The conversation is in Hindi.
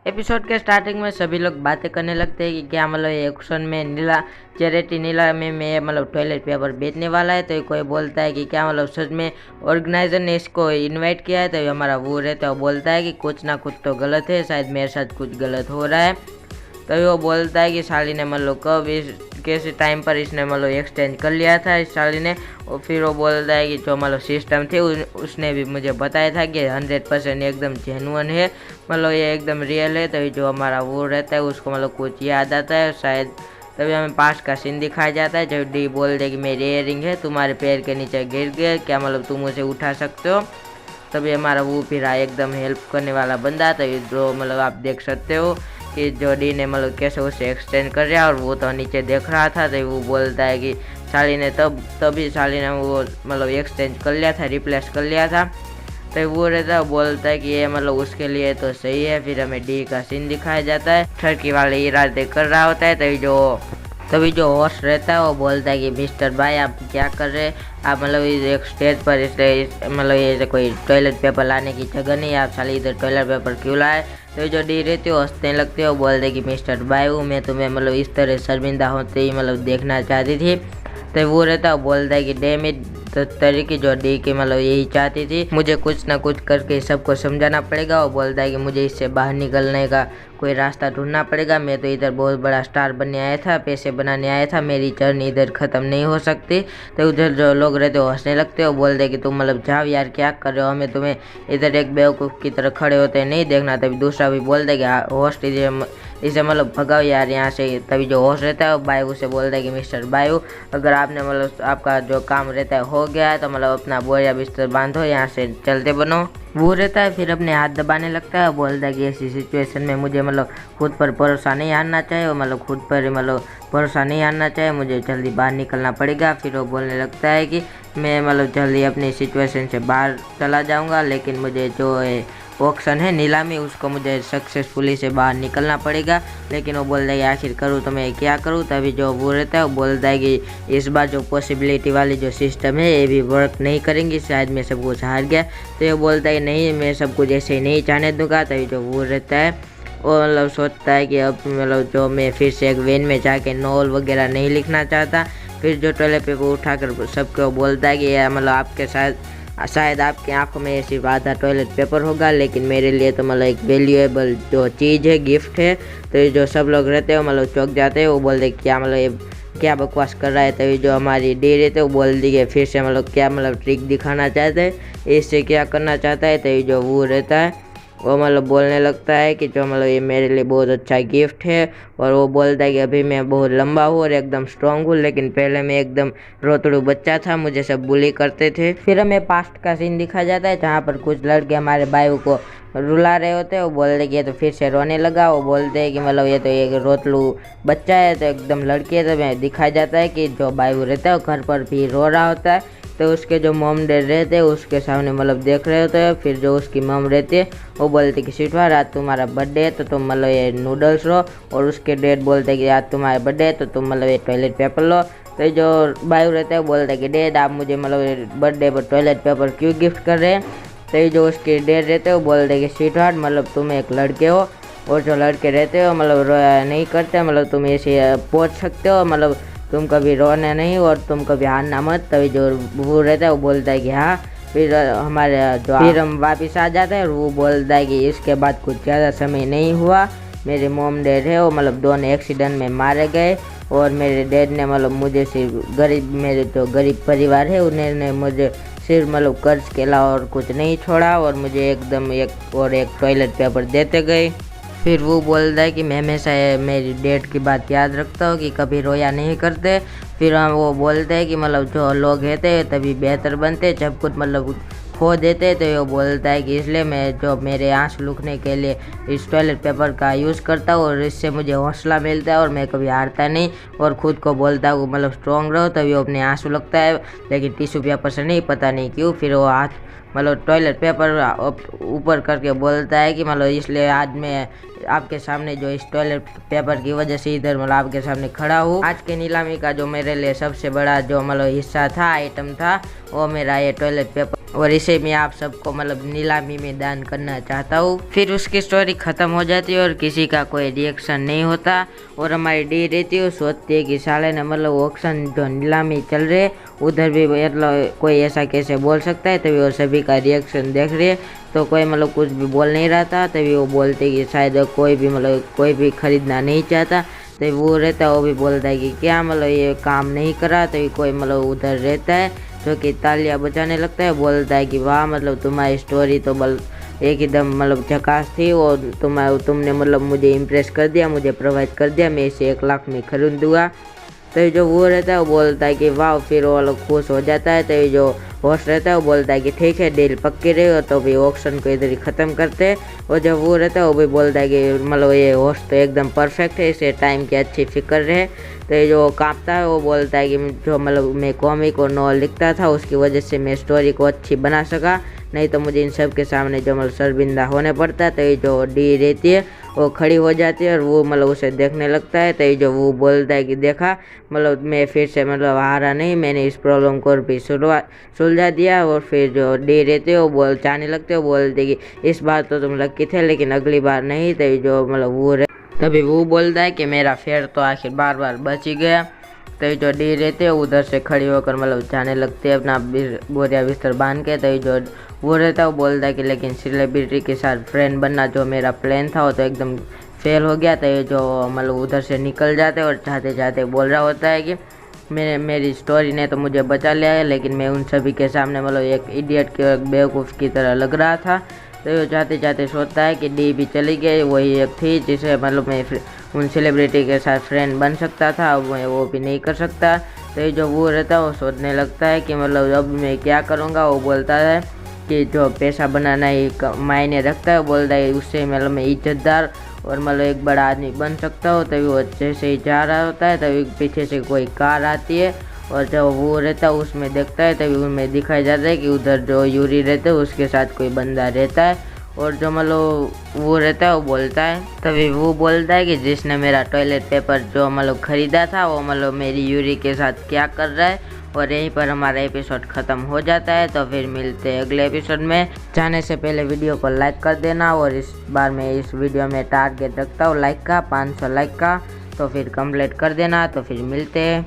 एपिसोड के स्टार्टिंग में सभी लोग बातें करने लगते हैं कि क्या मतलब ये ऑक्शन में नीला चैरिटी नीलामी में मतलब टॉयलेट पेपर बेचने वाला है। तो कोई बोलता है कि क्या मतलब सच में ऑर्गेनाइजर ने इसको इनवाइट किया है। तो हमारा वो रहता है, वो बोलता है कि कुछ ना कुछ तो गलत है, शायद मेरे साथ कुछ गलत हो रहा है। तभी वो बोलता है कि साली ने मतलब कब इस कैसे टाइम पर इसने मतलब एक्सचेंज कर लिया था इस साली ने। और फिर वो बोलता है कि जो मतलब सिस्टम थे उसने भी मुझे बताया था कि 100% एकदम जेन्युइन है, मतलब ये एकदम रियल है। तभी जो हमारा वो रहता है उसको मतलब कुछ याद आता है शायद। तभी हमें पास्ट का सीन दिखाया जाता है जब डी बोल दे कि मेरी इयररिंग है तुम्हारे पैर के नीचे गिर गए, क्या मतलब तुम उसे उठा सकते हो। तभी हमारा वो फिर एकदम हेल्प करने वाला बंदा। तो जो मतलब आप देख सकते हो कि जो डी ने मतलब कैसे उसे एक्सचेंज कर रहा, और वो तो नीचे देख रहा था। तो वो बोलता है कि साली ने तभी साली ने वो मतलब एक्सचेंज कर लिया था, रिप्लेस कर लिया था। तो वो रहता है, बोलता है कि ये मतलब उसके लिए तो सही है। फिर हमें डी का सीन दिखाया जाता है, ठरकी वाले इरादे कर रहा होता है। तभी जो होस्ट रहता है वो बोलता है कि मिस्टर भाई आप क्या कर रहे हैं, आप मतलब एक स्टेज पर इसलिए मतलब ये कोई टॉयलेट पेपर लाने की जगह नहीं है, आप साली इधर टॉयलेट पेपर क्यों लाए। तो जो डी रहती है हंसने लगती है, वो बोलते कि मिस्टर भाई मैं तुम्हें मतलब इस तरह शर्मिंदा होते ही मतलब देखना चाहती थी। तो वो रहता है, बोलता है कि डैमेज तो तरीके जो डी की मतलब यही चाहती थी, मुझे कुछ ना कुछ करके सबको समझाना पड़ेगा। वो बोलता है कि मुझे इससे बाहर निकलने का कोई रास्ता ढूंढना पड़ेगा, मैं तो इधर बहुत बड़ा स्टार बनने आया था, पैसे बनाने आया था, मेरी जर्नी इधर ख़त्म नहीं हो सकती। तो उधर जो लोग रहते हो हंसने लगते हो, बोलते कि तुम मतलब जाओ यार क्या कर रहे हो, हमें तुम्हें इधर एक बेवकूफ़ की तरह खड़े होते नहीं देखना। तभी दूसरा भी बोलता है कि होस्ट इसे मतलब भगाओ यार यहाँ से। तभी जो होस्ट रहता है बायू से बोलता है कि मिस्टर बायू अगर आपने मतलब आपका जो काम रहता है हो गया है तो मतलब अपना बोरिया बिस्तर बांधो, यहाँ से चलते बनो। वो रहता है फिर अपने हाथ दबाने लगता है, बोलता है कि ऐसी सिचुएशन में मुझे मतलब खुद पर भरोसा नहीं हारना चाहिए, और मतलब खुद पर मतलब भरोसा नहीं हारना चाहिए, मुझे जल्दी बाहर निकलना पड़ेगा। फिर वो बोलने लगता है कि मैं मतलब जल्दी अपनी सिचुएशन से बाहर चला जाऊंगा, लेकिन मुझे जो ऑक्शन है नीलामी उसको मुझे सक्सेसफुली से बाहर निकलना पड़ेगा। लेकिन वो बोलता है कि आखिर करूँ तो मैं क्या करूँ। तभी जो वो रहता है वो बोलता है कि इस बार जो पॉसिबिलिटी वाली जो सिस्टम है ये भी वर्क नहीं करेंगी, शायद मैं सब कुछ हार गया। तो ये बोलता है कि नहीं मैं सब कुछ ऐसे ही नहीं जाने दूंगा। तभी जो वो रहता है वो मतलब सोचता है कि अब मतलब जो मैं फिर से एक वैन में जाके नॉवल वगैरह नहीं लिखना चाहता। फिर जो टॉयलेट पेपर उठाकर सबको बोलता है कि यह मतलब आपके साथ शायद आपकी आंखों में ये सिर्फ आधा टॉयलेट पेपर होगा, लेकिन मेरे लिए तो मतलब एक वैल्यूएबल जो चीज़ है, गिफ्ट है। तो ये जो सब लोग रहते हैं मतलब चौंक जाते हैं, वो बोलते क्या मतलब ये क्या बकवास कर रहा है। तभी जो हमारी डी रहते हैं वो बोल दी है फिर से मतलब क्या मतलब ट्रिक दिखाना चाहते हैं, इससे क्या करना चाहता है। तभी जो वो रहता है वो मतलब बोलने लगता है कि जो मतलब ये मेरे लिए बहुत अच्छा गिफ्ट है। और वो बोलता है कि अभी मैं बहुत लंबा हूँ और एकदम स्ट्रॉन्ग हूँ, लेकिन पहले मैं एकदम रोतड़ू बच्चा था, मुझे सब बुली करते थे। फिर हमें पास्ट का सीन दिखा जाता है जहाँ पर कुछ लड़के हमारे भाई को रुला रहे होते हैं। वो बोलते कि ये तो फिर से रोने लगा। वो बोलते हैं कि मतलब ये तो एक रोतलू बच्चा है, तो एकदम लड़की है। तो दिखाया जाता है कि जो भाई रहता है वो घर पर भी रो रहा होता है। तो उसके जो मॉम डैड रहते हैं उसके सामने मतलब देख रहे होते हैं। फिर जो उसकी मॉम रहती है वो बोलती कि शिटवा आज तुम्हारा बर्थडे है तो तुम मतलब ये नूडल्स लो, और उसके डैड बोलते कि आज तुम्हारा बर्थडे है तो तुम मतलब ये टॉयलेट पेपर लो। तो जो बायू रहता है बोलता है कि डैड आप मुझे मतलब बर्थडे पर टॉयलेट पेपर क्यों गिफ्ट कर रहे हैं। तो जो उसके डैड रहते हैं वो बोलते कि स्वीटहार्ट मतलब तुम एक लड़के हो, और जो लड़के रहते हो मतलब रोया नहीं करते, मतलब तुम ऐसे पहुँच सकते हो, मतलब तुम कभी रोना नहीं और तुम कभी हारना मत। तभी जो वो रहता है वो बोलता है कि हाँ। फिर हमारे जो फिर हम वापस आ जाते हैं और वो बोलता है कि इसके बाद कुछ ज़्यादा समय नहीं हुआ, मेरे मॉम डैड है वो मतलब दोनों एक्सीडेंट में मारे गए, और मेरे डैड ने मतलब मुझे सिर्फ मेरे जो गरीब परिवार है उन्होंने मुझे सिर्फ मतलब कर्ज के अलावा और कुछ नहीं छोड़ा, और मुझे एकदम एक टॉयलेट पेपर देते गए। फिर वो बोलता है कि मैं हमेशा मेरी डेट की बात याद रखता हूँ कि कभी रोया नहीं करते। फिर हम वो बोलते हैं कि मतलब जो लोग रहते तभी बेहतर बनते, जब कुछ मतलब खो देते। तो वो बोलता है कि इसलिए मैं जो मेरे आंसू रुकने के लिए इस टॉयलेट पेपर का यूज़ करता हूँ, और इससे मुझे हौसला मिलता है और मैं कभी हारता नहीं, और ख़ुद को बोलता हूँ मतलब स्ट्रॉन्ग रहो। तभी वो अपने आंसू लगता है, लेकिन टिश्यू पेपर से नहीं, पता नहीं क्यों। फिर वो हाथ मतलब टॉयलेट पेपर ऊपर करके बोलता है कि मतलब इसलिए आज मैं आपके सामने जो इस टॉयलेट पेपर की वजह से इधर मतलब आपके सामने खड़ा हूँ। आज के नीलामी का जो मेरे लिए सबसे बड़ा जो मतलब हिस्सा था, आइटम था, वो मेरा ये टॉयलेट पेपर, और इसे मैं आप सबको मतलब नीलामी में दान करना चाहता हूँ। फिर उसकी स्टोरी खत्म हो जाती है और किसी का कोई रिएक्शन नहीं होता, और हमारी डी रहती है सोचती है कि साले ने मतलब ऑक्शन जो नीलामी चल रहे उधर भी मतलब कोई ऐसा कैसे बोल सकता है। तभी वो सभी का रिएक्शन देख रहे, तो कोई मतलब कुछ भी बोल नहीं रहा था। तभी वो बोलते कि शायद कोई भी खरीदना नहीं चाहता। तो वो रहता है, वो भी बोलता है कि क्या मतलब ये काम नहीं करा। तभी कोई मतलब उधर रहता है जो कि तालियां बजाने लगता है, बोलता है कि वाह मतलब तुम्हारी स्टोरी तो एकदम मतलब झकास थी, और तुमने मतलब मुझे इम्प्रेस कर दिया, मुझे प्रोवाइड कर दिया, मैं इसे 1 लाख में खरीद दूंगा। तो जो वो रहता है वो बोलता है कि वाह, फिर वो लोग खुश हो जाता है। तो जो होस्ट रहता है वो बोलता है कि ठीक है डील पक्की रही हो, तो भी ऑक्शन को इधर ही ख़त्म करते हैं। और जब वो रहता है वो भी बोलता है कि मतलब ये होस्ट तो एकदम परफेक्ट है, इसे टाइम की अच्छी फिक्र है। तो ये जो कांपता है वो बोलता है कि जो मतलब मैं कॉमिक और नॉवल लिखता था उसकी वजह से मैं स्टोरी को अच्छी बना सका, नहीं तो मुझे इन सब के सामने जो मतलब शर्मिंदा होने पड़ता है। तो ये जो डी रहती है वो खड़ी हो जाती है और वो मतलब उसे देखने लगता है। तो ये जो वो बोलता है कि देखा मतलब मैं फिर से मतलब हारा नहीं, मैंने इस प्रॉब्लम को भी सुलझा दिया। और फिर जो डी रहते हो वो जाने लगते हो, बोलते कि इस बार तो तुम लकी थे लेकिन अगली बार नहीं। तो जो मतलब वो तभी वो बोलता है कि मेरा फेयर तो आखिर बार बच ही गया। तो जो डी रहते हैं उधर से खड़ी होकर मतलब जाने लगते हैं अपना बोरिया बिस्तर बांध के। तो जो वो रहता है वो बोलता है कि लेकिन सेलिब्रिटी के साथ फ्रेंड बनना जो मेरा प्लान था वो तो एकदम फेल हो गया। तो ये जो मतलब उधर से निकल जाते हैं और जाते जाते बोल रहा होता है कि मेरी स्टोरी ने तो मुझे बचा लिया है, लेकिन मैं उन सभी के सामने मतलब एक इडियट की और बेवकूफ़ की तरह लग रहा था। तो जाते जाते सोचता है कि डी भी चली गई, वही एक थी जिसे मतलब मैं उन सेलिब्रिटी के साथ फ्रेंड बन सकता था, अब मैं वो भी नहीं कर सकता। तो जो वो रहता है वो सोचने लगता है कि मतलब अब मैं क्या करूँगा। वो बोलता है कि जो पैसा बनाना ही मायने रखता है, बोलता है उससे मतलब मैं इज्जतदार और मतलब एक बड़ा आदमी बन सकता हूँ। तभी वो अच्छे से ही जा रहा होता है, तभी पीछे से कोई कार आती है और जब वो रहता है उसमें देखता है, तभी उनमें दिखाई जाता है कि उधर जो यूरी रहता है उसके साथ कोई बंदा रहता है। और जो मतलब वो रहता है वो बोलता है, तभी वो बोलता है कि जिसने मेरा टॉयलेट पेपर जो मतलब ख़रीदा था वो मतलब मेरी यूरी के साथ क्या कर रहा है। और यहीं पर हमारा एपिसोड ख़त्म हो जाता है। तो फिर मिलते हैं अगले एपिसोड में। जाने से पहले वीडियो को लाइक कर देना, और इस बार मैं इस वीडियो में टारगेट रखता हूँ लाइक का 500 लाइक का, तो फिर कंप्लीट कर देना। तो फिर मिलते हैं।